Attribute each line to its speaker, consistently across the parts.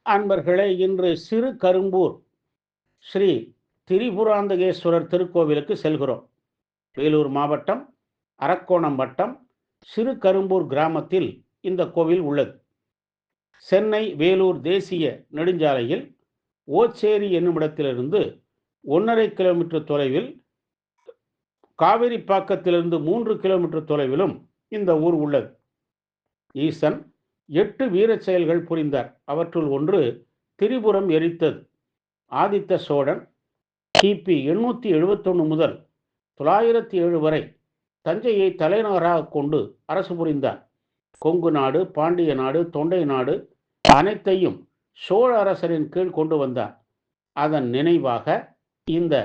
Speaker 1: அன்பர்களே, இன்று சிறு கரும்பூர் ஸ்ரீ திரிபுராந்தகேஸ்வரர் திருக்கோவிலுக்கு செல்கிறோம். வேலூர் மாவட்டம் அரக்கோணம் வட்டம் சிறு கரும்பூர் கிராமத்தில் இந்த கோவில் உள்ளது. சென்னை வேலூர் தேசிய நெடுஞ்சாலையில் ஓச்சேரி என்னுமிடத்திலிருந்து 1.5 கிலோமீட்டர் தொலைவில், காவிரிப்பாக்கத்திலிருந்து 3 கிலோமீட்டர் தொலைவிலும் இந்த ஊர் உள்ளது. ஈசன் 8 வீரச் செயல்கள் புரிந்தார். அவற்றுள் ஒன்று திரிபுரம் எரித்தது. ஆதித்த சோழன் கிபி 871 முதல் 907 வரை தஞ்சையை தலைநகராக கொண்டு அரசு புரிந்தார். கொங்கு நாடு, பாண்டிய நாடு, தொண்டை நாடு அனைத்தையும் சோழ அரசரின் கீழ் கொண்டு வந்தார். அதன் நினைவாக இந்த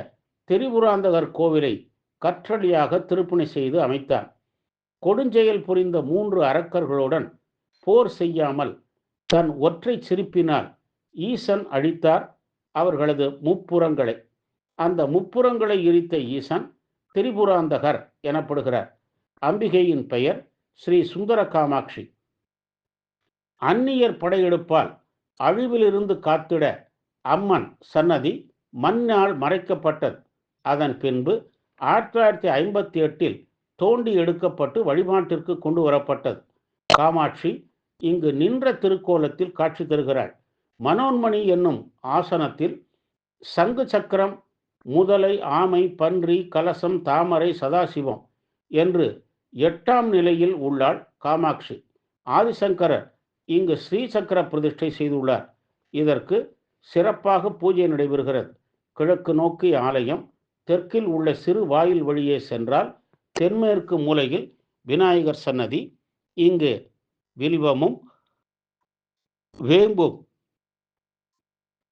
Speaker 1: திரிபுராந்தகர் கோவிலை கற்றளியாக திருப்பணி செய்து அமைத்தார். கொடுஞ்செயல் புரிந்த 3 அரக்கர்களுடன் போர் செய்யாமல் தன் ஒற்றை சிரிப்பினால் ஈசன் அழித்தார் அவர்களது முப்புறங்களை. அந்த முப்புறங்களை எரித்த ஈசன் திரிபுராந்தகர் எனப்படுகிறார். அம்பிகையின் பெயர் ஸ்ரீ சுந்தர காமாட்சி. அந்நியர் படையெடுப்பால் அழிவிலிருந்து காத்திட அம்மன் சன்னதி மண்ணால் மறைக்கப்பட்டது. அதன் பின்பு 1958 தோண்டி எடுக்கப்பட்டு வழிபாட்டிற்கு கொண்டு வரப்பட்டது. காமாட்சி இங்கு நின்ற திருக்கோலத்தில் காட்சி தருகிறாள். மனோன்மணி என்னும் ஆசனத்தில் சங்கு சக்கரம், முதலை, ஆமை, பன்றி, கலசம், தாமரை, சதாசிவம் என்று 8ஆம் நிலையில் உள்ளாள் காமாட்சி. ஆதிசங்கரர் இங்கு ஸ்ரீசக்கர பிரதிஷ்டை செய்துள்ளார். இதற்கு சிறப்பாக பூஜை நடைபெறுகிறது. கிழக்கு நோக்கிய ஆலயம். தெற்கில் உள்ள சிறு வாயில் வழியே சென்றால் தென்மேற்கு மூலையில் விநாயகர் சன்னதி. இங்கு வில்வமும் வேம்பும்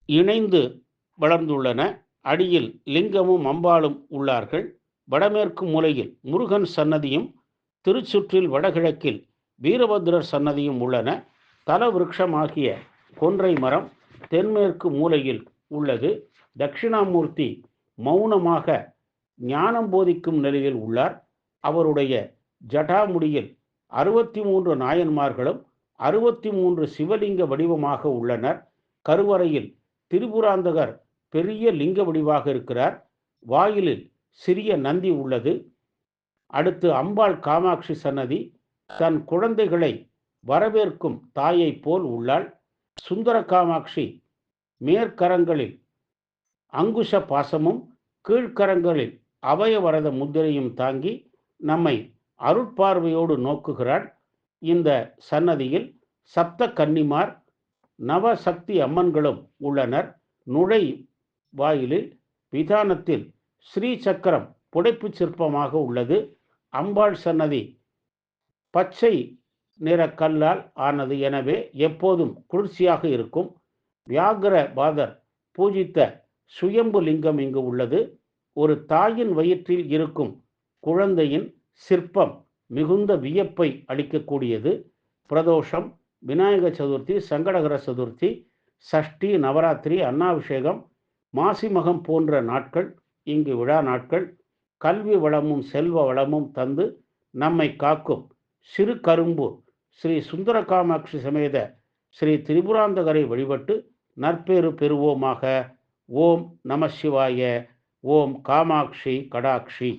Speaker 1: இணைந்து வளர்ந்துள்ளன. அடியில் லிங்கமும் அம்பாளும் உள்ளார்கள். வடமேற்கு மூலையில் முருகன் சன்னதியும், திருச்சுற்றில் வடகிழக்கில் வீரபத்ரர் சன்னதியும் உள்ளன. தல விருட்சமாகிய கொன்றை மரம் தென்மேற்கு மூலையில் உள்ளது. தட்சிணாமூர்த்தி மௌனமாக ஞானம் போதிக்கும் நிலையில் உள்ளார். அவருடைய ஜடாமுடியில் 63 நாயன்மார்களும் 63 சிவலிங்க வடிவமாக உள்ளனர். கருவறையில் திரிபுராந்தகர் பெரிய லிங்க வடிவாக இருக்கிறார். வாயிலில் சிறிய நந்தி உள்ளது. அடுத்து அம்பாள் காமாட்சி சன்னதி தன் குழந்தைகளை வரவேற்கும் தாயை போல் உள்ளாள். சுந்தர காமாட்சி மேற்கரங்களில் அங்குஷ பாசமும் கீழ்கரங்களில் அபயவரத முத்திரையும் தாங்கி நம்மை அருட்பார்வையோடு நோக்குகிறாள். இந்த சன்னதியில் சப்த கன்னிமார், நவசக்தி அம்மன்களும் உள்ளனர். நுழை வாயிலில் விதானத்தில் ஸ்ரீ சக்கரம் புடைப்பு சிற்பமாக உள்ளது. அம்பாள் சன்னதி பச்சை நிற கல்லால் ஆனது, எனவே எப்போதும் குளிர்ச்சியாக இருக்கும். வியாகர பாதர் பூஜித்த சுயம்பு லிங்கம் இங்கு உள்ளது. ஒரு தாயின் வயிற்றில் இருக்கும் குழந்தையின் சிற்பம் மிகுந்த வியப்பை அளிக்கக்கூடியது. பிரதோஷம், விநாயக சதுர்த்தி, சங்கடகர சதுர்த்தி, சஷ்டி, நவராத்திரி, அன்னாபிஷேகம், மாசிமகம் போன்ற நாட்கள் இங்கு விழா நாட்கள். கல்வி வளமும் செல்வ வளமும் தந்து நம்மை காக்கும் சிறு கரும்பூர் ஸ்ரீ சுந்தர காமாட்சி சமேத ஸ்ரீ திரிபுராந்தகரை வழிபட்டு நற்பேறு பெறுவோமாக. ஓம் நம சிவாய. ஓம் காமாட்சி கடாட்சி.